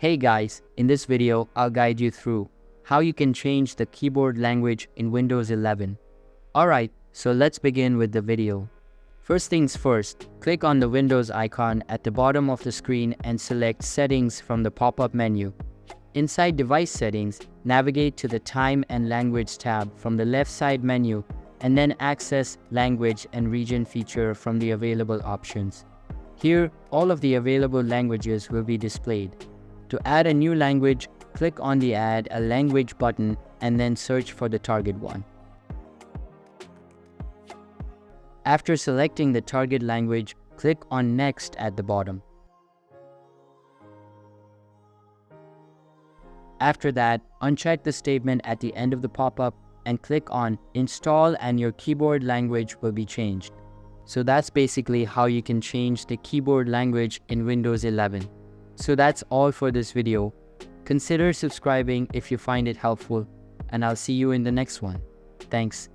Hey guys, in this video, I'll guide you through how you can change the keyboard language in Windows 11. Alright, so let's begin with the video. First things first, click on the Windows icon at the bottom of the screen and select Settings from the pop-up menu. Inside Device Settings, navigate to the Time and Language tab from the left side menu and then access Language and Region feature from the available options. Here, all of the available languages will be displayed. To add a new language, click on the Add a Language button and then search for the target one. After selecting the target language, click on Next at the bottom. After that, uncheck the statement at the end of the pop-up and click on Install and your keyboard language will be changed. So that's basically how you can change the keyboard language in Windows 11. So that's all for this video. Consider subscribing if you find it helpful, and I'll see you in the next one. Thanks.